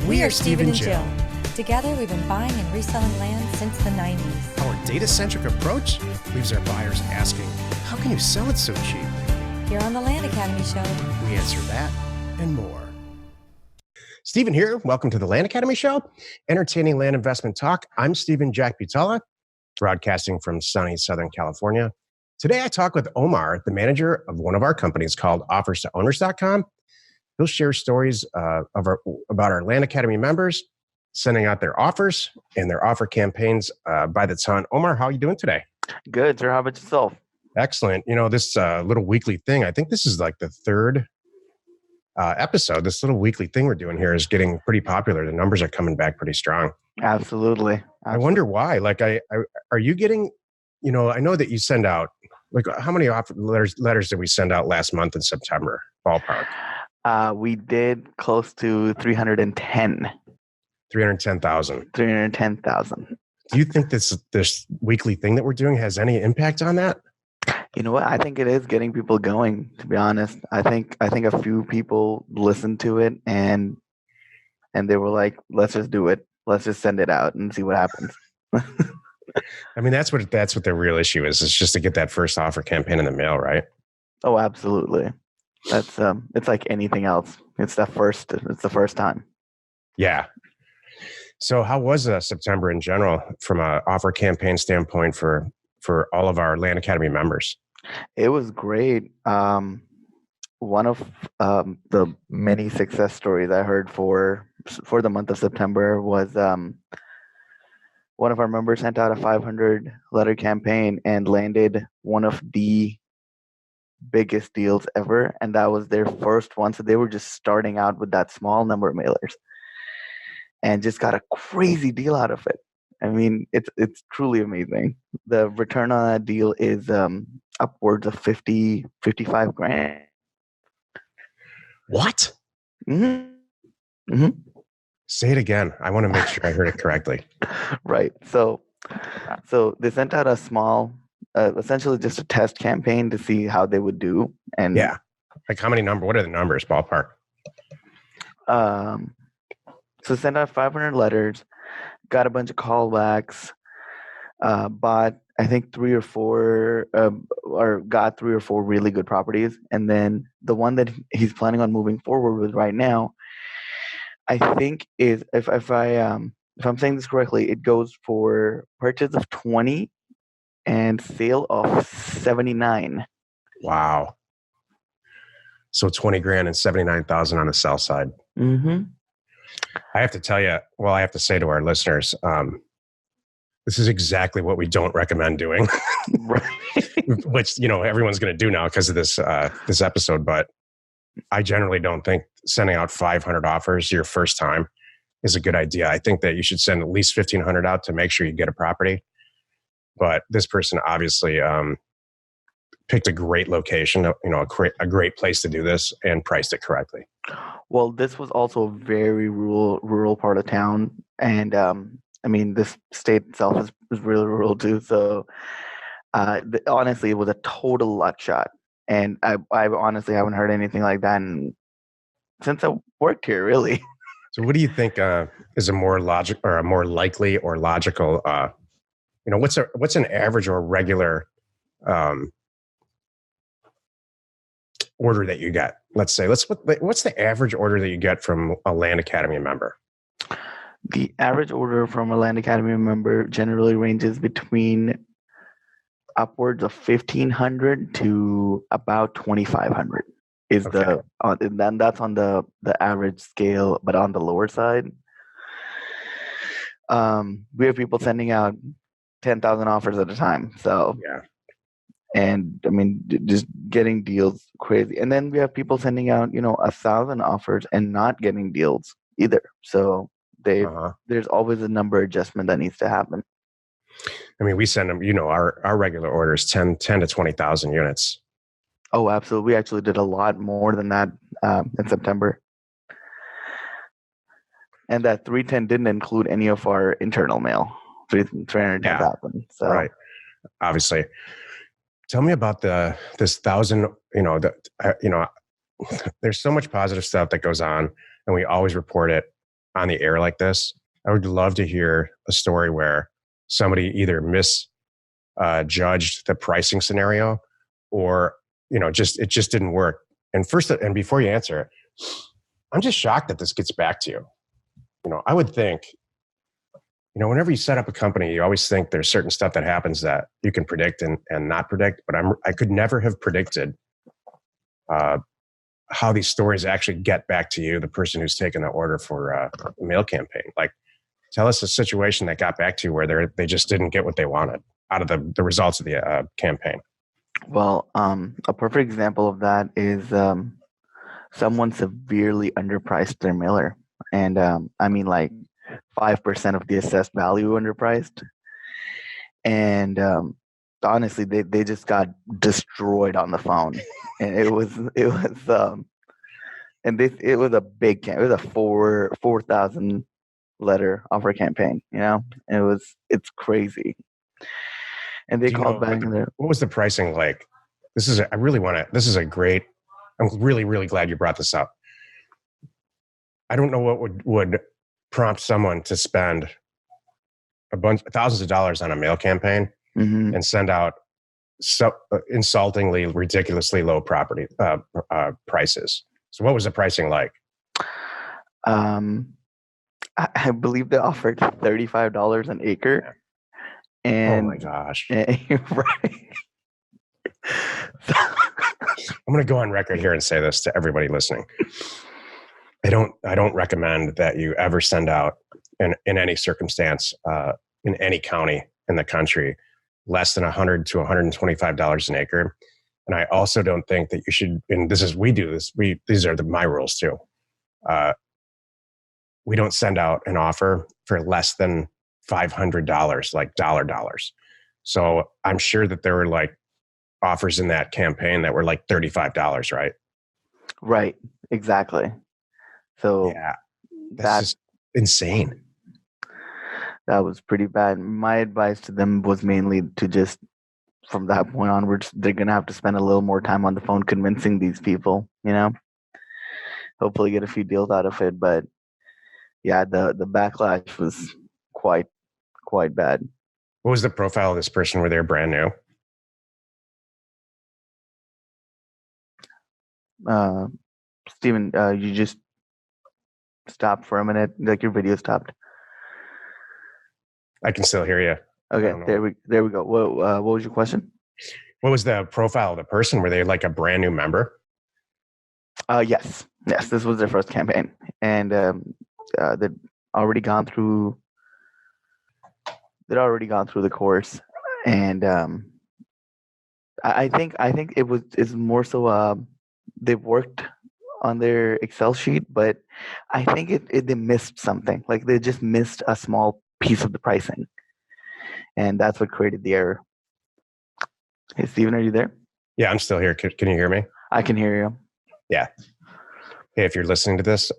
We are Steve and Jill. Together, we've been buying and reselling land since the 90s. Our data-centric approach leaves our buyers asking, how can you sell it so cheap? Here on the Land Academy Show, We answer that and more. Stephen here. Welcome to the Land Academy Show, entertaining land investment talk. I'm Stephen Jack Butala, broadcasting from sunny Southern California. Today, I talk with Omar, the manager of one of our companies called OffersToOwners.com. He'll share stories about our Land Academy members sending out their offers and their offer campaigns by the ton. Omar, how are you doing today? Good, sir. How about yourself? Excellent. You know, this little weekly thing, I think this is like the third episode. This little weekly thing we're doing here is getting pretty popular. The numbers are coming back pretty strong. Absolutely. I wonder why. Like, are you getting, you know, I know that you send out, like, how many offer letters did we send out last month in September, ballpark? We did close to 310. 310,000. 310,000. Do you think this weekly thing that we're doing has any impact on that? You know what? I think it is getting people going, to be honest. I think a few people listened to it and they were like, let's just do it. Let's just send it out and see what happens. I mean, that's what the real issue is. It's just to get that first offer campaign in the mail, right? Oh, absolutely. That's it's like anything else. It's the first time. Yeah. So how was September in general from an offer campaign standpoint for all of our Land Academy members? It was great. One of the many success stories I heard for the month of September was one of our members sent out a 500 letter campaign and landed one of the biggest deals ever, and that was their first one. So they were just starting out with that small number of mailers and just got a crazy deal out of it. I mean, it's truly amazing. The return on that deal is upwards of 55 grand. What? Mm-hmm. Mm-hmm. Say it again. I want to make sure I heard it correctly. Right. So they sent out a small, essentially just a test campaign to see how they would do. And yeah, like what are the numbers, ballpark? So sent out 500 letters, got a bunch of callbacks, bought I think three or four really good properties, and then the one that he's planning on moving forward with right now, I think is if I'm saying this correctly, it goes for purchase of 20 and sale of 79. Wow. So 20 grand and 79,000 on the sell side. Mm-hmm. I have to tell you, well, I have to say to our listeners, this is exactly what we don't recommend doing, Right. which, you know, everyone's going to do now because of this episode. But I generally don't think sending out 500 offers your first time is a good idea. I think that you should send at least 1,500 out to make sure you get a property. But this person obviously picked a great location, you know, a great place to do this and priced it correctly. Well, this was also a very rural part of town, and I mean, this state itself is really rural too. So, honestly, it was a total luck shot, and I honestly haven't heard anything like that since I worked here, really. So, what do you think is a more logical or a more likely or logical? You know, what's an average or regular order that you get? Let's say, what's the average order that you get from a Land Academy member? The average order from a Land Academy member generally ranges between upwards of 1,500 to about 2,500 is Okay. then that's on the average scale, but on the lower side, we have people sending out 10,000 offers at a time. So Yeah. and I mean, just getting deals crazy. And then we have people sending out, 1,000 offers and not getting deals either. So there's always a number adjustment that needs to happen. I mean, we send them, you know, our regular order is 10 to 20,000 units. Oh, absolutely. We actually did a lot more than that in September. And that 310 didn't include any of our internal mail, 310,000. So. Right. Obviously. Tell me about this 1,000, there's so much positive stuff that goes on and we always report it. on the air like this, I would love to hear a story where somebody either misjudged the pricing scenario, or it just didn't work. And before you answer, I'm just shocked that this gets back to you. I would think, whenever you set up a company, you always think there's certain stuff that happens that you can predict and not predict. But I could never have predicted how these stories actually get back to you, the person who's taken the order for a mail campaign. Like, tell us a situation that got back to you where they just didn't get what they wanted out of the results of the campaign. Well, a perfect example of that is someone severely underpriced their mailer. And I mean, like 5% of the assessed value underpriced. And honestly, they just got destroyed on the phone. And it was a big it was a 4,000 letter offer campaign, and it's crazy. And they called back and what was the pricing like? This is a great, I'm really, really glad you brought this up. I don't know what would prompt someone to spend thousands of dollars on a mail campaign and send out insultingly, ridiculously low property prices. So what was the pricing like? I believe they offered $35 an acre. And, oh my gosh. Right. I'm going to go on record here and say this to everybody listening. I don't recommend that you ever send out in any circumstance in any county in the country less than $100 to $125 an acre. And I also don't think that you should, and these are my rules too. We don't send out an offer for less than $500, like dollars. So I'm sure that there were like offers in that campaign that were like $35, right? Right, exactly. So yeah, that's just insane. That was pretty bad. My advice to them was mainly to just, from that point onwards, they're going to have to spend a little more time on the phone convincing these people, hopefully get a few deals out of it. But yeah, the backlash was quite bad. What was the profile of this person? Were they brand new? Steven, you just stopped for a minute, like your video stopped. I can still hear you. Okay, there we go. What was your question? What was the profile of the person? Were they like a brand new member? Yes. This was their first campaign, and they'd already gone through the course, and I think it's more so they've worked on their Excel sheet, but I think they missed something. Like they just missed a small piece of the pricing, and that's what created the error. Hey, Steven, are you there? Yeah, I'm still here. Can you hear me? I can hear you. Yeah. Hey, if you're listening to this,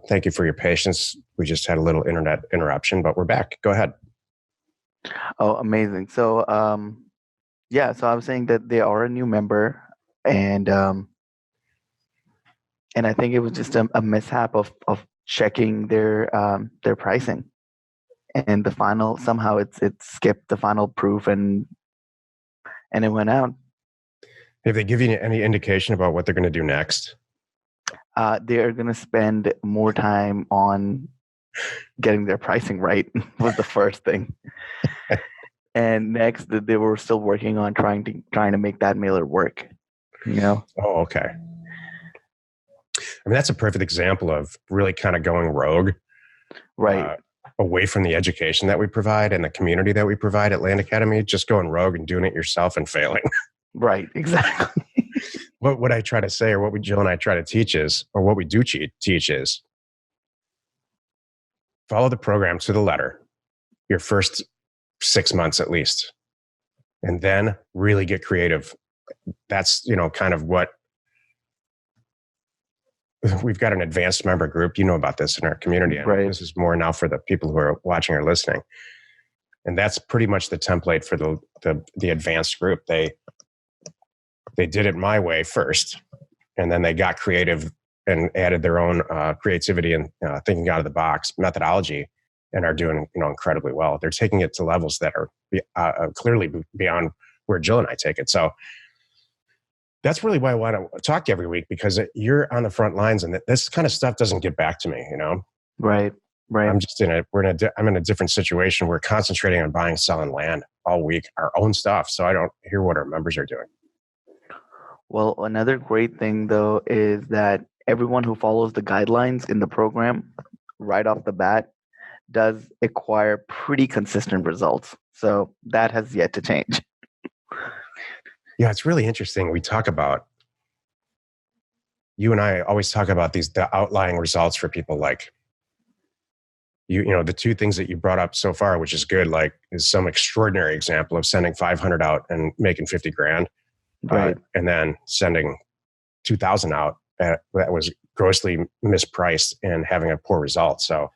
thank you for your patience. We just had a little internet interruption, but we're back. Go ahead. Oh, amazing. So, so I was saying that they are a new member, and I think it was just a mishap of checking their pricing, and the final, somehow it skipped the final proof and it went out. Have they given you any indication about what they're going to do next? They are going to spend more time on getting their pricing right was the first thing. And next, they were still working on trying to make that mailer work. Oh, okay. I mean, that's a perfect example of really kind of going rogue, right? Away from the education that we provide and the community that we provide at Land Academy, just going rogue and doing it yourself and failing. Right, exactly. What I try to say, or what Jill and I try to teach is, or what we do teach is, follow the program to the letter, your first 6 months at least, and then really get creative. That's, kind of what we've got an advanced member group. You know about this in our community. And right. This is more now for the people who are watching or listening. And that's pretty much the template for the advanced group. They did it my way first, and then they got creative and added their own creativity and thinking out of the box methodology, and are doing incredibly well. They're taking it to levels that are clearly beyond where Jill and I take it. So that's really why I want to talk to you every week, because you're on the front lines, and this kind of stuff doesn't get back to me. Right. I'm just I'm in a different situation. We're concentrating on buying, selling land all week, our own stuff. So I don't hear what our members are doing. Well, another great thing though is that everyone who follows the guidelines in the program right off the bat does acquire pretty consistent results. So that has yet to change. Yeah, it's really interesting. You and I always talk about the outlying results for people, like the two things that you brought up so far, which is good, like is some extraordinary example of sending 500 out and making 50 grand. Right. And then sending 2,000 out that was grossly mispriced and having a poor result. So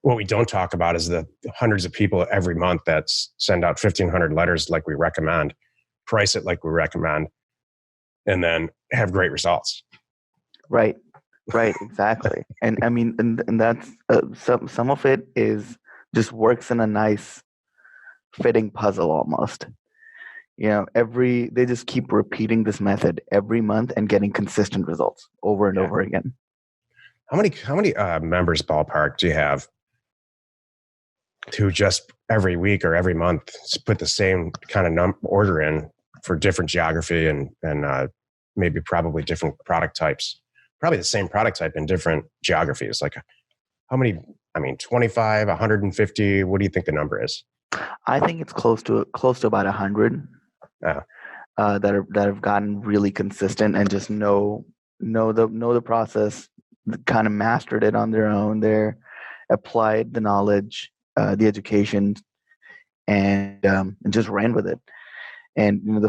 what we don't talk about is the hundreds of people every month that send out 1,500 letters like we recommend, price it like we recommend, and then have great results. Right. Exactly. And I mean, and that's some of it is just works in a nice fitting puzzle almost. They just keep repeating this method every month and getting consistent results over and over again. How many members ballpark do you have to just every week or every month put the same kind of order in for different geography and maybe probably different product types? Probably the same product type in different geographies. Like how many? 25, 150. What do you think the number is? I think it's close to about 100. That have gotten really consistent and just know the process, kind of mastered it on their own. They're applied the knowledge, the education, and just ran with it. And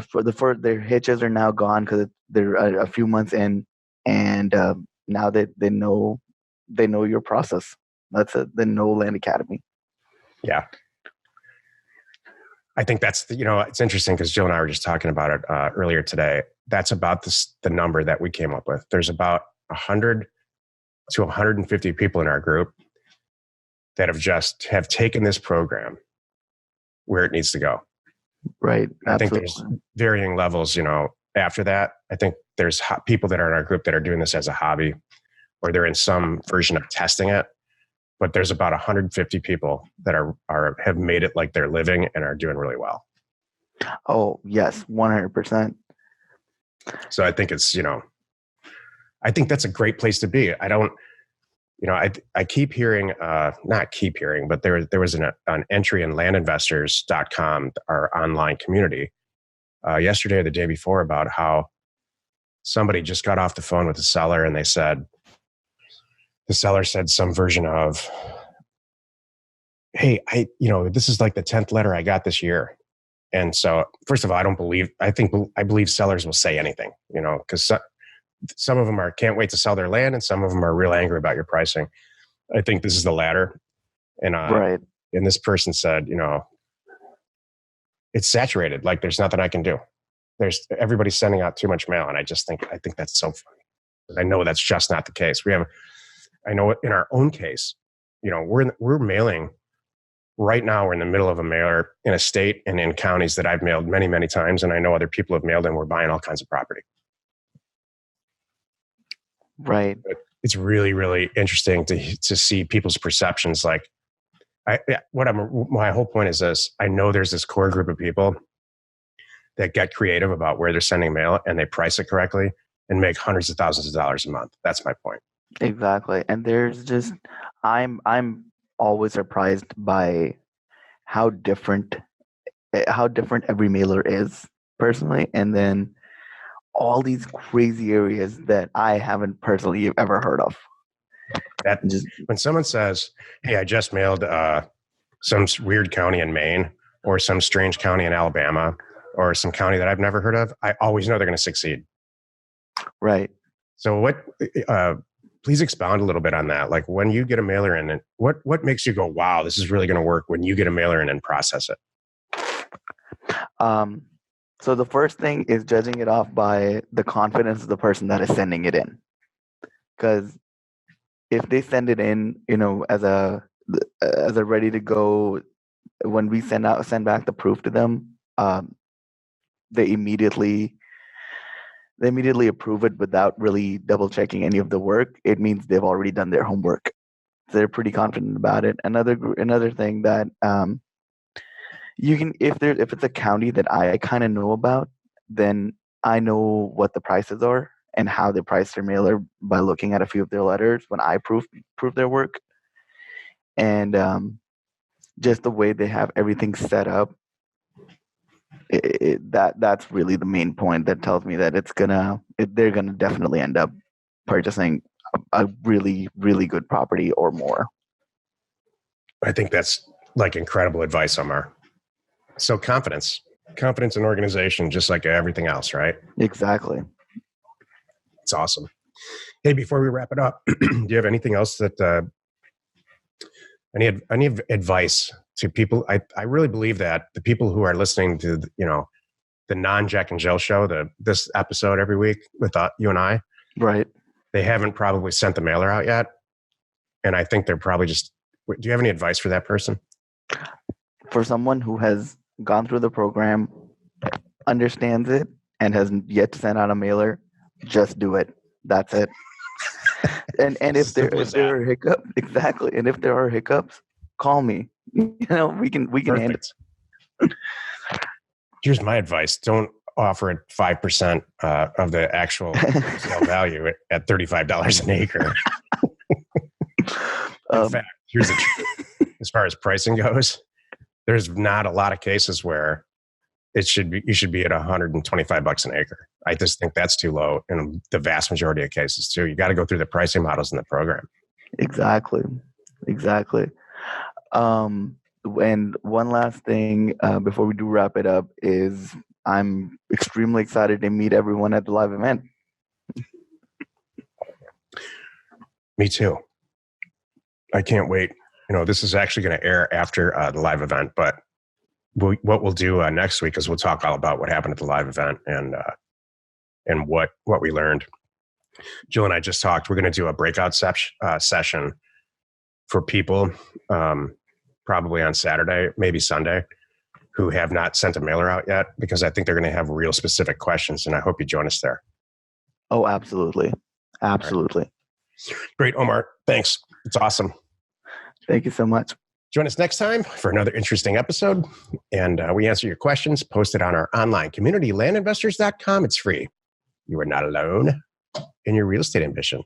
their hitches are now gone because they're a few months in, and now they know your process. They know Land Academy. Yeah. I think that's it's interesting because Jill and I were just talking about it earlier today. That's about the number that we came up with. There's about 100 to 150 people in our group that have taken this program where it needs to go. Right. I think there's varying levels. After that, I think there's people that are in our group that are doing this as a hobby, or they're in some version of testing it. But there's about 150 people that have made it like their living and are doing really well. Oh, yes, 100%. So I think it's, I think that's a great place to be. I don't, I keep hearing, not keep hearing, but there was an entry in landinvestors.com, our online community, yesterday or the day before, about how somebody just got off the phone with the seller and the seller said some version of, hey, this is like the 10th letter I got this year. And so, first of all, I believe sellers will say anything, because some of them can't wait to sell their land and some of them are real angry about your pricing. I think this is the latter. And, right. And this person said, it's saturated. Like there's nothing I can do. Everybody's sending out too much mail. And I think that's so funny. I know that's just not the case. I know in our own case, we're mailing right now. We're in the middle of a mailer in a state and in counties that I've mailed many, many times. And I know other people have mailed and we're buying all kinds of property. Right. But it's really, really interesting to see people's perceptions. Like my whole point is this. I know there's this core group of people that get creative about where they're sending mail and they price it correctly and make hundreds of thousands of dollars a month. That's my point. Exactly. And there's just, I'm always surprised by how different every mailer is personally. And then all these crazy areas that I haven't personally ever heard of. When someone says, hey, I just mailed some weird county in Maine or some strange county in Alabama or some county that I've never heard of, I always know they're going to succeed. Right. So please expound a little bit on that. Like when you get a mailer in, what makes you go, wow, this is really going to work when you get a mailer in and process it? So the first thing is judging it off by the confidence of the person that is sending it in. because if they send it in, as a ready to go, when we send back the proof to them, they immediately approve it without really double checking any of the work. It means they've already done their homework. So they're pretty confident about it. Another thing that you can, if it's a county that I kind of know about, then I know what the prices are and how they price their mailer by looking at a few of their letters when I prove their work. And just the way they have everything set up, that's really the main point that tells me that they're gonna definitely end up purchasing a really, really good property or more. I think that's like incredible advice, Omar. So confidence in organization, just like everything else, right? Exactly. It's awesome. Hey, before we wrap it up, do you have anything else that any advice to people? I really believe that the people who are listening to the non-Jack and Jill show, this episode every week with you and I, right? They haven't probably sent the mailer out yet, and I think they're probably just. Do you have any advice for that person? For someone who has gone through the program, understands it, and has yet to send out a mailer, just do it. That's it. And if there are hiccups, exactly. And if there are hiccups, call me. We can handle it. Here's my advice: don't offer it 5% of the actual sale value at $35 an acre. In fact, here's the truth. As far as pricing goes, there's not a lot of cases where you should be at $125 an acre. I just think that's too low in the vast majority of cases too. You got to go through the pricing models in the program. Exactly. And one last thing before we do wrap it up is I'm extremely excited to meet everyone at the live event. Me too. I can't wait. This is actually going to air after the live event, but what we'll do next week is we'll talk all about what happened at the live event and what we learned. Jill and I just talked. We're going to do a breakout session for people probably on Saturday, maybe Sunday, who have not sent a mailer out yet, because I think they're going to have real specific questions, and I hope you join us there. Oh, absolutely. Absolutely. Right. Great, Omar. Thanks. It's awesome. Thank you so much. Join us next time for another interesting episode, and we answer your questions posted on our online community, landinvestors.com. It's free. You are not alone in your real estate ambition.